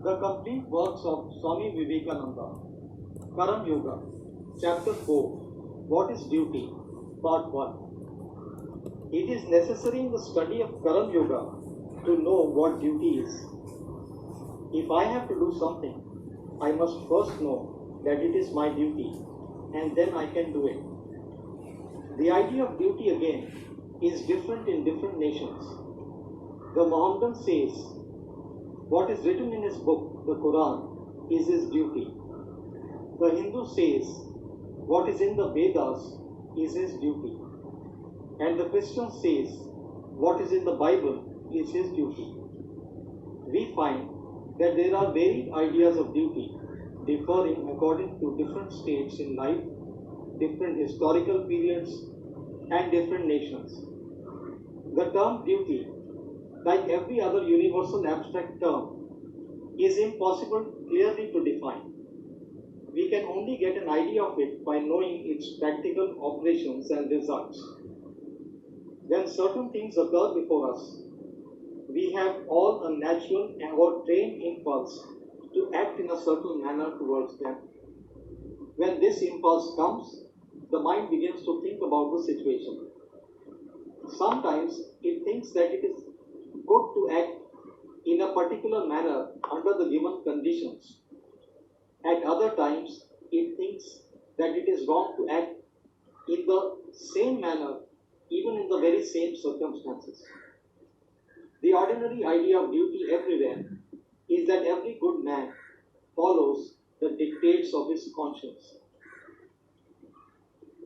The complete works of Swami Vivekananda, Karam Yoga, Chapter 4, What is Duty, Part 1. It is necessary in the study of Karam Yoga to know what duty is. If I have to do something, I must first know that it is my duty, and then I can do it. The idea of duty again is different in different nations. The Mohammedan says, what is written in his book, the Quran, is his duty. The Hindu says, what is in the Vedas is his duty. And the Christian says, what is in the Bible is his duty. We find that there are varied ideas of duty, differing according to different states in life, different historical periods, and different nations. The term duty, like every other universal abstract term, is impossible clearly to define. We can only get an idea of it by knowing its practical operations and results. When certain things occur before us, we have all a natural or trained impulse to act in a certain manner towards them. When this impulse comes, the mind begins to think about the situation. Sometimes it thinks that it is good to act in a particular manner under the given conditions. At other times, it thinks that it is wrong to act in the same manner, even in the very same circumstances. The ordinary idea of duty everywhere is that every good man follows the dictates of his conscience.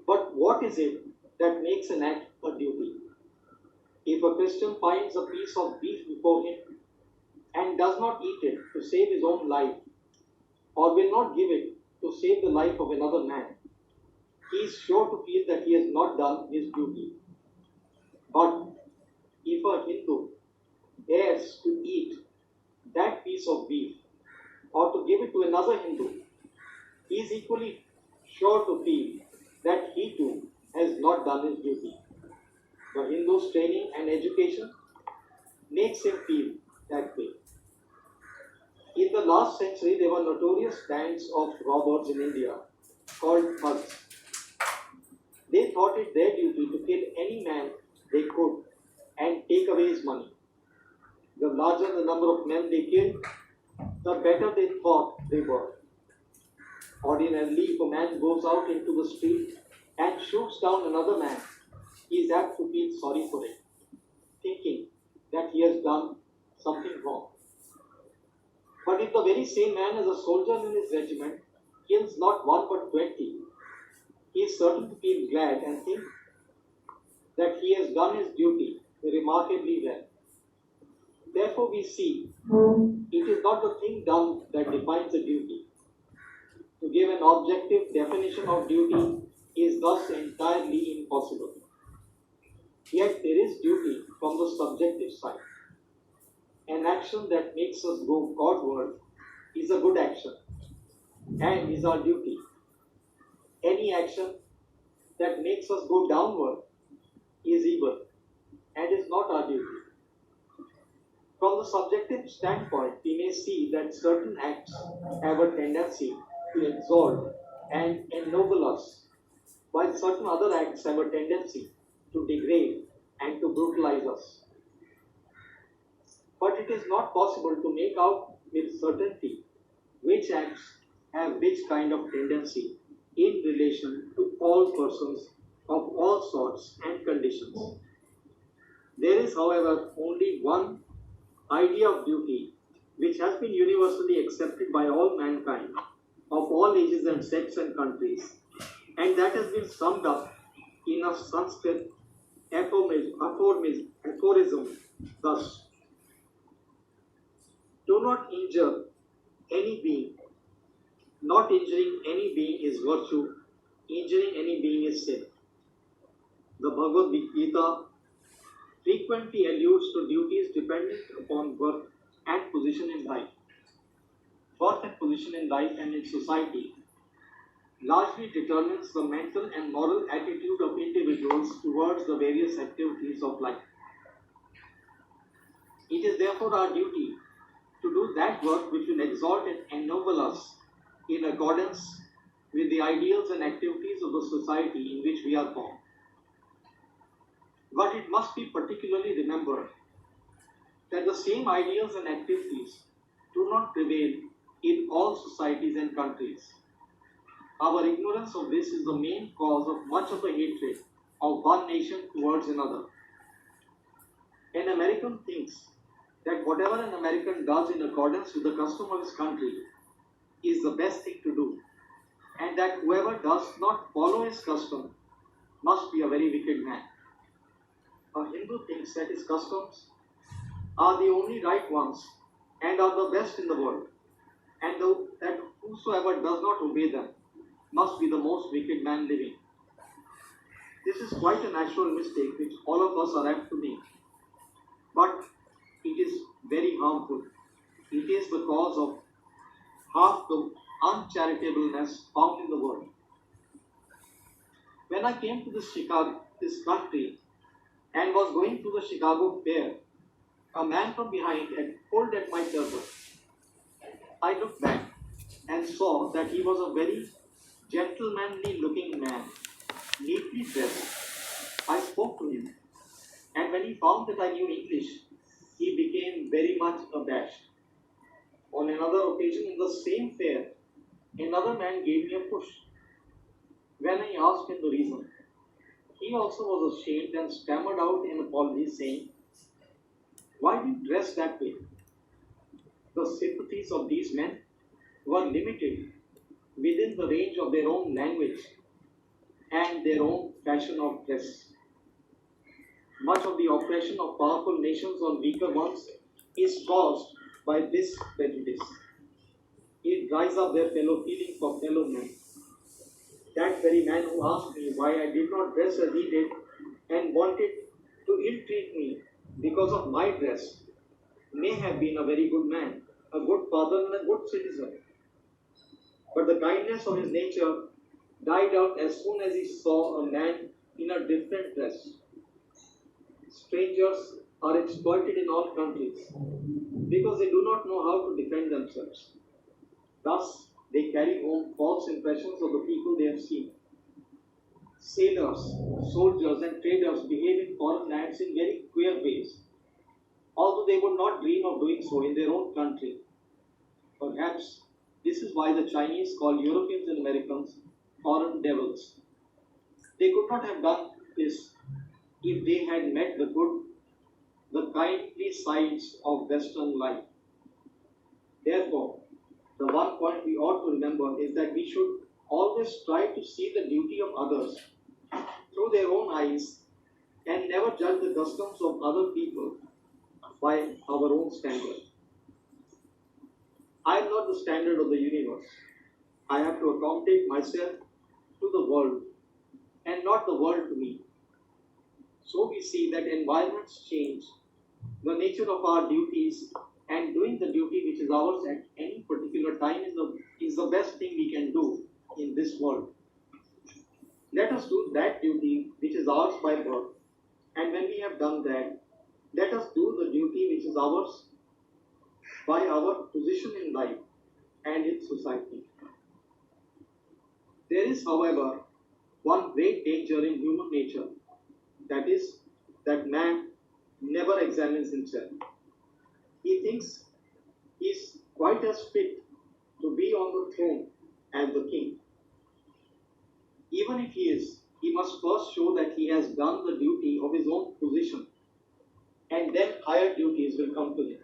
But what is it that makes an act a duty? If a Christian finds a piece of beef before him and does not eat it to save his own life, or will not give it to save the life of another man, he is sure to feel that he has not done his duty. But if a Hindu dares to eat that piece of beef or to give it to another Hindu, he is equally sure to feel that he too has not done his duty. The Hindu's training and education makes him feel that way. In the last century, there were notorious bands of robbers in India called thugs. They thought it their duty to kill any man they could and take away his money. The larger the number of men they killed, the better they thought they were. Ordinarily, if a man goes out into the street and shoots down another man, he is apt to feel sorry for it, thinking that he has done something wrong. But if the very same man as a soldier in his regiment kills not one but 20, he is certain to feel glad and think that he has done his duty remarkably well. Therefore, we see it is not the thing done that defines a duty. To give an objective definition of duty is thus entirely impossible. Yet there is duty from the subjective side. An action that makes us go Godward is a good action and is our duty. Any action that makes us go downward is evil and is not our duty. From the subjective standpoint, we may see that certain acts have a tendency to exalt and ennoble us, while certain other acts have a tendency to degrade and to brutalize us. But it is not possible to make out with certainty which acts have which kind of tendency in relation to all persons of all sorts and conditions. There is, however, only one idea of duty which has been universally accepted by all mankind of all ages and sects and countries, and that has been summed up in a Sanskrit aphorism thus: do not injure any being. Not injuring any being is virtue, injuring any being is sin. The Bhagwad Gita frequently alludes to duties dependent upon birth and position in life. Birth and position in life and in society largely determines the mental and moral attitude of individuals towards the various activities of life. It is therefore our duty to to do that work which will exalt and ennoble us in accordance with the ideals and activities of the society in which we are born. But it must be particularly remembered that the same ideals and activities do not prevail in all societies and countries. Our ignorance of this is the main cause of much of the hatred of one nation towards another. An American thinks that whatever an American does in accordance with the custom of his country is the best thing to do, and that whoever does not follow his custom must be a very wicked man. A Hindu thinks that his customs are the only right ones and are the best in the world, and that whosoever does not obey them must be the most wicked man living. This is quite a natural mistake which all of us are apt to make, but it is very harmful. It is the cause of half the uncharitableness found in the world. When I came to this country, and was going to the Chicago fair, a man from behind had pulled at my turban. I looked back and saw that he was a very gentlemanly looking man, neatly dressed. I spoke to him, and when he found that I knew English, he became very much abashed. On another occasion in the same fair, another man gave me a push. When I asked him the reason, he also was ashamed and stammered out an apology, saying, "Why do you dress that way?" The sympathies of these men were limited within the range of their own language and their own fashion of dress. Much of the oppression of powerful nations on weaker ones is caused by this prejudice. It dries up their fellow feeling for fellow men. That very man who asked me why I did not dress as he did and wanted to ill-treat me because of my dress may have been a very good man, a good father and a good citizen. But the kindness of his nature died out as soon as he saw a man in a different dress. Strangers are exploited in all countries because they do not know how to defend themselves. Thus, they carry home false impressions of the people they have seen. Sailors, soldiers, and traders behave in foreign lands in very queer ways, although they would not dream of doing so in their own country. Perhaps this is why the Chinese call Europeans and Americans foreign devils. They could not have done this if they had met the kindly sides of Western life. Therefore, the one point we ought to remember is that we should always strive to see the duty of others through their own eyes and never judge the customs of other people by our own standard. I am not the standard of the universe. I have to accommodate myself to the world and not the world to me. So we see that environments change, the nature of our duties, and doing the duty which is ours at any particular time is the best thing we can do in this world. Let us do that duty which is ours by birth, and when we have done that, let us do the duty which is ours by our position in life and in society. There is, however, one great danger in human nature, that is, that man never examines himself. He thinks he is quite as fit to be on the throne as the king. Even if he is, he must first show that he has done the duty of his own position, and then higher duties will come to him.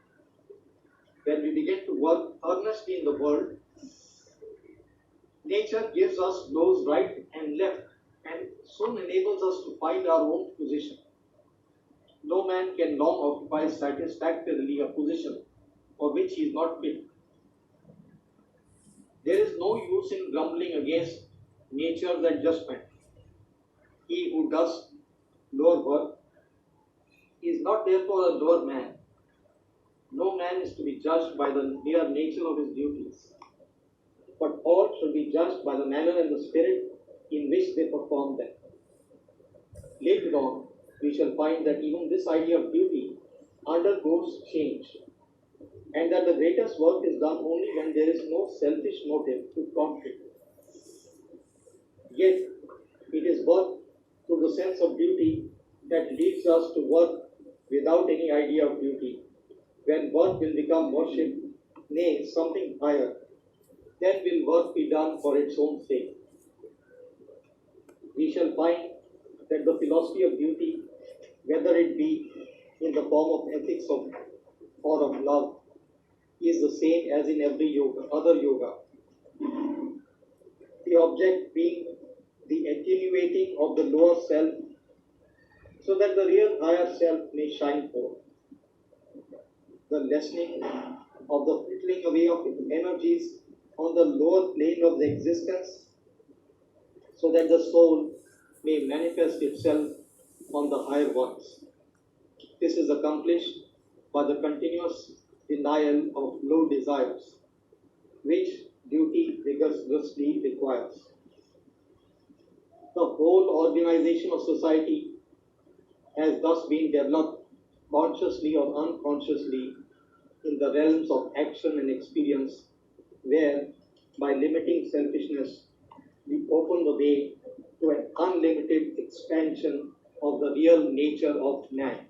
When we begin to work earnestly in the world, nature gives us blows right and left, and soon enables us to find our own position. No man can long occupy satisfactorily a position for which he is not fit. There is no use in grumbling against nature's adjustment. He who does lower work is not therefore a lower man. No man is to be judged by the mere nature of his duties, but all should be judged by the manner and the spirit in which they perform them. Later on, we shall find that even this idea of duty undergoes change. and that the greatest work is done only when there is no selfish motive to contribute. Yet, it is work through the sense of duty that leads us to work without any idea of duty. When work will become worship, nay, something higher, then will work be done for its own sake. We shall find that the philosophy of duty, whether it be in the form of ethics or of love, is the same as in every other yoga. The object being the attenuating of the lower self so that the real higher self may shine forth. The lessening of the frittling away of energies on the lower plane of the existence so that the soul may manifest itself on the higher ones. This is accomplished by the continuous denial of low desires, which duty rigorously requires. The whole organization of society has thus been developed consciously or unconsciously in the realms of action and experience, where, by limiting selfishness, we open the way to an unlimited expansion of the real nature of man.